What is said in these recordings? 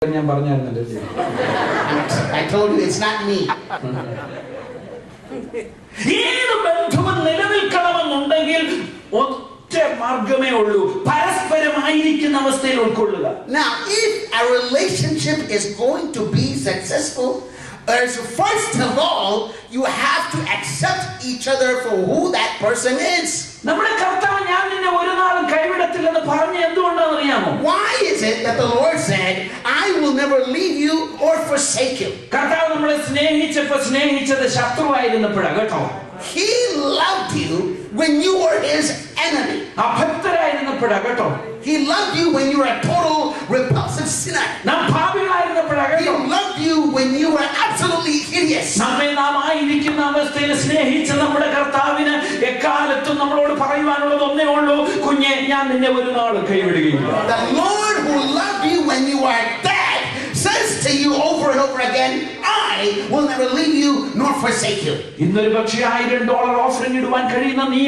I told you it's not me. Now, if a relationship is going to be successful, first of all, you have to accept each other for who that person is. Why is it that the Lord said, I will never leave you or forsake you? He loved you when you were his enemy. He loved you when you were a total repulsive sinner. He loved you when you were absolutely hideous. The Lord who loved you when you are dead says to you over and over again, I will never leave you nor forsake you. $1,000 offering ഇടുവാൻ കഴിയുന്ന നീ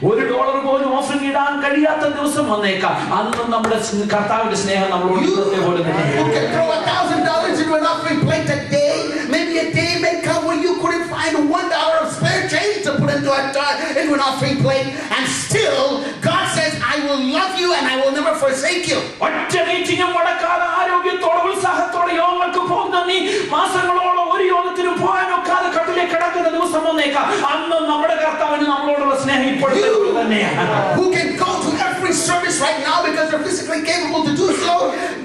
$1 പോലും offering ഇടാൻ കഴിയാത്ത ദിവസം വന്നേക്കാം. അന്ന് നമ്മുടെ കർത്താവിന്റെ സ്നേഹം നമ്മളോട് ഇന്നത്തെ പോലെ തന്നെ. You can throw $1,000 into an offering plate a day. Maybe a day may come when you couldn't find $1 of spare change to put into an offering plate, and still God says, I will love you and I will never forsake you. ഒറ്റ മീറ്റിംഗും മുടക്കാതെ ആരോഗ്യത്തോടെ ഉത്സാഹത്തോടെ യോഗങ്ങൾക്ക് പോകുന്ന നീ മാസങ്ങളോളം ഒരു യോഗത്തിനും പോകാനൊക്കാതെ കട്ടിലേക്ക് കിടക്കുന്ന ദിവസം വന്നേക്കാം. അന്ന് നമ്മുടെ കർത്താവിന് നമ്മളോടുള്ള സ്നേഹം ഇപ്പോഴത്തെ തന്നെയാണ്. Who can go to every service right now because you're physically capable to do so,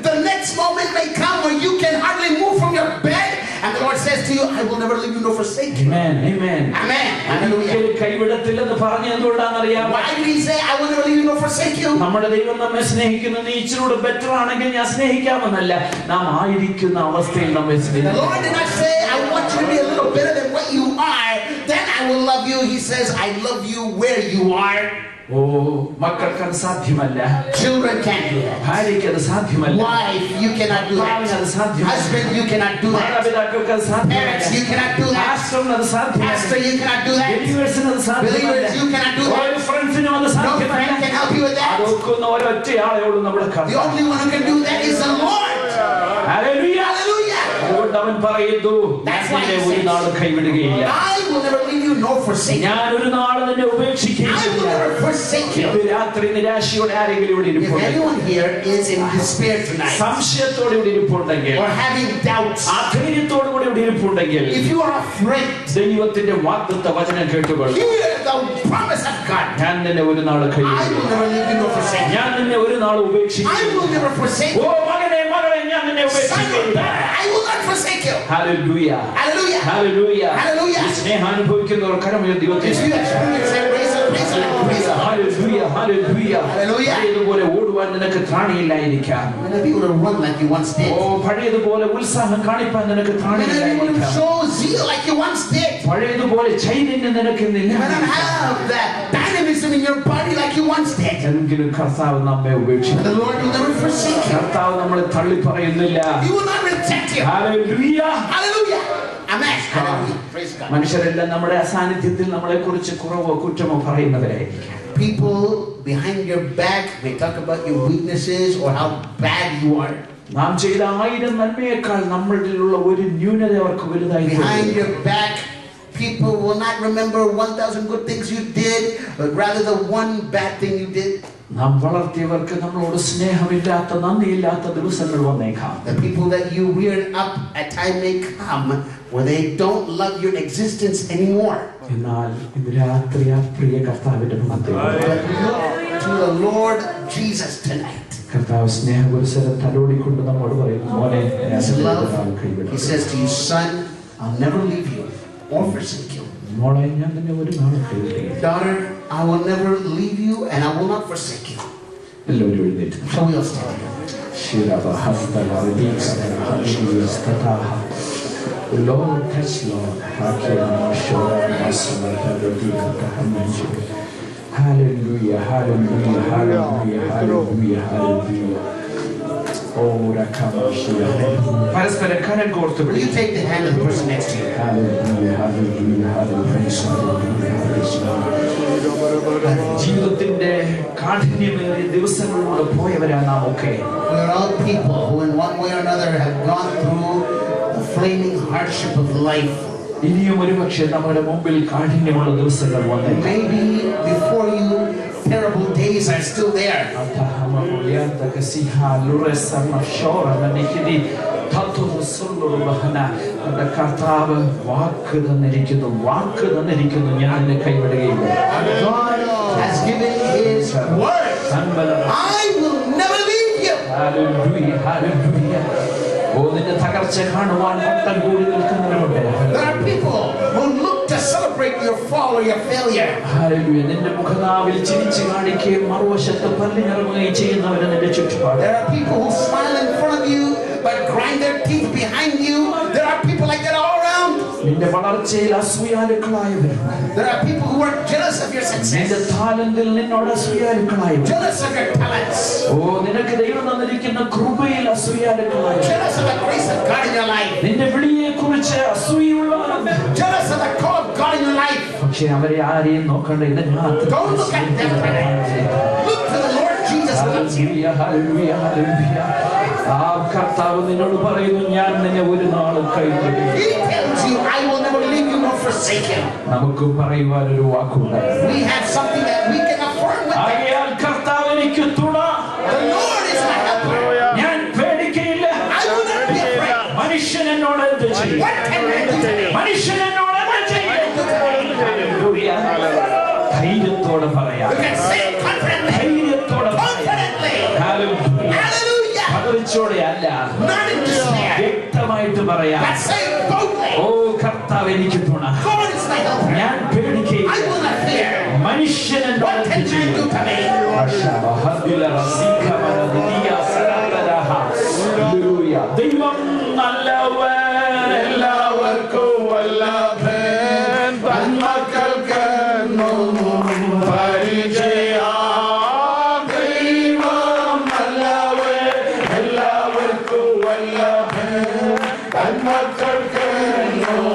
the next moment may come where you can hardly move from your bed, and the Lord says to you, I will never leave you nor forsake you. Amen. Amen. Amen. Hallelujah. കൈവിടത്തില്ലെന്ന് പറഞ്ഞ എന്തുകൊണ്ടാണെന്നറിയാം? Why did he say, I will never leave you nor forsake you? നമ്മുടെ ദൈവം നമ്മെ സ്നേഹിക്കുന്നു. നീ ഇച്ചിരൂടെ better ആണെങ്കിൽ ഞാൻ സ്നേഹിക്കാമെന്നല്ല, നാം ആയിരിക്കുന്ന അവസ്ഥയിൽ നമ്മെ സ്നേഹിക്കുന്നു. The Lord did not say, I want you to be a little better than what you are, then I will love you. He says, I love you where you are. മക്കൾക്ക് സാധ്യമല്ല. Children can't do that. ഭാര്യയ്ക്ക് സാധ്യമല്ല. Wife, you cannot do that. Husband, you cannot do that. Parents, you cannot do that. Pastor, you cannot do that. Believers, you cannot do that. No friend can help you with that. The only one who can do that is the Lord. Hallelujah. Hallelujah. That's why he says, I will never leave you nor forsake you. I will never forsake you. If anyone here is in despair tonight, or having doubts, if you are afraid, hear the promise of God. I will never leave you nor forsake you. I will never forsake you. I will not forsake you. Hallelujah. Hallelujah. Hallelujah. Hallelujah. സ്നേഹം അനുഭവിക്കുന്നവർ കരമുയർത്തി ദൈവത്തെ Hallelujah. Hallelujah. Hallelujah. പഴയതുപോലെ ഓടുവാൻ നിനക്ക് ത്രാണിയില്ലായിരിക്കാം. Run like you once did. പഴയതുപോലെ ഉത്സാഹം കാണിപ്പാൻ നിനക്ക് ത്രാണിയില്ലായിരിക്കാം. Show zeal like you once did. പഴയതുപോലെ ചൈതന്യം നിനക്കിന്നില്ല. You don't have that dynamism in your body like you once did. എങ്കിലും കർത്താവ് നമ്മെ ഉപേക്ഷിക്കും. The Lord will never forsake you. കർത്താവ് നമ്മളെ തള്ളി പറയുന്നില്ല. He will not reject you. Hallelujah. Hallelujah. Amen. Hallelujah. Praise God. മനുഷ്യരെല്ലാം നമ്മുടെ അസാന്നിധ്യത്തിൽ നമ്മളെ കുറിച്ച് കുറവോ കുറ്റമോ പറയുന്നവരായിരിക്കും. People behind your back may talk about your weaknesses or how bad you are. നാം ചെയ്ത 1000 നന്മയേക്കാൾ നമ്മളിലുള്ള ഒരു ന്യൂനത അവർക്ക് വലുതായി. Behind your back, people will not remember 1,000 good things you did, but rather the one bad thing you did. നാം വളർത്തിയവർക്ക് നമ്മളോട് സ്നേഹമില്ലാത്ത നന്ദിയില്ലാത്ത ദിവസങ്ങൾ വന്നേക്കാം. The people that you reared up, a time may come where they don't love your existence anymore. എന്നാൽ ഇന്ന് രാത്രി ആ പ്രിയ കർത്താവിന്റെ മുഖത്ത് to the Lord Jesus tonight. കർത്താവ് സ്നേഹപുരസരം തലോടിക്കൊണ്ട് നമ്മോട് പറയുന്നു, മോനെ He says to you, son, I'll never leave you or forsake you. മോളെ ഞാൻ നിന്നെ ഒരു നാളും കൈവിടില്ല. Daughter, I will never leave you and I will not forsake you. എല്ലാവരും എഴുന്നേറ്റ്. Shall we all stand together? Lord, yes, Lord. Hallelujah, hallelujah, hallelujah, hallelujah, hallelujah. പരസ്പരം കരം കോർത്ത് Will you take the hand of the person next to you? ജീവിതത്തിന്റെ കാഠിന്യമേറിയ ദിവസങ്ങളിലൂടെ പോയവരാണ് നാം ഒക്കെ. We are all people who in one way or another have gone through the flaming hardship of life. ഇനിയും ഒരുപക്ഷെ നമ്മുടെ മുമ്പിൽ കാഠിന്യമുള്ള ദിവസങ്ങൾ വന്നേക്കാം. Maybe before you terrible days are still there. കർത്താവ് വാക്ക് തന്നിരിക്കുന്നു ഞാൻ എന്നെ കൈവിടുകയില്ല. God has given His word. I will never leave you. Hallelujah, hallelujah. നിന്റെ തകർച്ച കാണുവാൻ വട്ടം കൂടി നിൽക്കുന്നവരുണ്ട്. There are people who look to celebrate your fall or your failure. Hallelujah. നിന്റെ മുഖനാവിൽ ചിരിച്ചു കാണിക്കുകയും മറുവശത്ത് പല്ലിറങ്ങുകയും ചെയ്യുന്നവര് നിന്റെ ചുറ്റുപാട്. There are people who smile in front of you but grind their teeth behind you. There are people like that all around. നിന്റെ വളർച്ചയിൽ അസൂയാലുക്കളായവരുണ്ട്. There are people who are jealous of your success. നിന്റെ താലന്തിൽ നിന്നോട് അസൂയാലുക്കളായവർ. Jealous of your talents. നിനക്ക് ദൈവം തന്നിരിക്കുന്ന കൃപയിൽ അസൂയാലുക്കളായവർ. Jealous of the grace of God in your life. നിന്റെ വിളിയെ കുറിച്ച് അസൂയുള്ളവരുണ്ട്. Jealous of the call of God in your life. പക്ഷേ അവരെ ആരെയും നോക്കണ്ട. ഇതിനകത്ത് Don't look at them today. Look to the Lord Jesus. Hallelujah, hallelujah, hallelujah. കർത്താവ് നിന്നോട് പറയുന്നു, ഞാൻ നിന്നെ ഒരു നാളും കൈവിടില്ല. He tells you, I will never leave you nor forsake you. നമുക്ക് പറയുവാൻ ഒരു വാക്കുണ്ട്. We have something that we can affirm with. ആകയാൽ കർത്താവ് എനിക്ക് തുണ. The Lord is my helper. ഞാൻ പേടിക്കയില്ല. I will not be afraid. മനുഷ്യൻ എന്നോട് എന്ത് ചെയ്യും? What can I do? മനുഷ്യൻ എന്നോട് എന്ത് ചെയ്യും? ധൈര്യത്തോടെ പറയാം. You can say it confidently. ധൈര്യത്തോടെ Confidently. Hallelujah. പതറിച്ചോടെ അല്ല, Not in despair. വ്യക്തമായിട്ട് പറയാം. But say it boldly. കർത്താവ് എനിക്ക് തുണ. God is my helper. ഞാൻ പേടിക്കയില്ല. I will not fear. മനുഷ്യൻ എന്നോട് What എന്ത് can I ചെയ്യും? do to me? ദൈവം നല്ലവൻ, എല്ലാവർക്കും വല്ലഭൻ, തന്മക്കൾക്കെന്നും പരിചയം. ദൈവം നല്ലവൻ, എല്ലാവർക്കും വല്ലഭൻ, തന്മക്കൾക്കെന്നും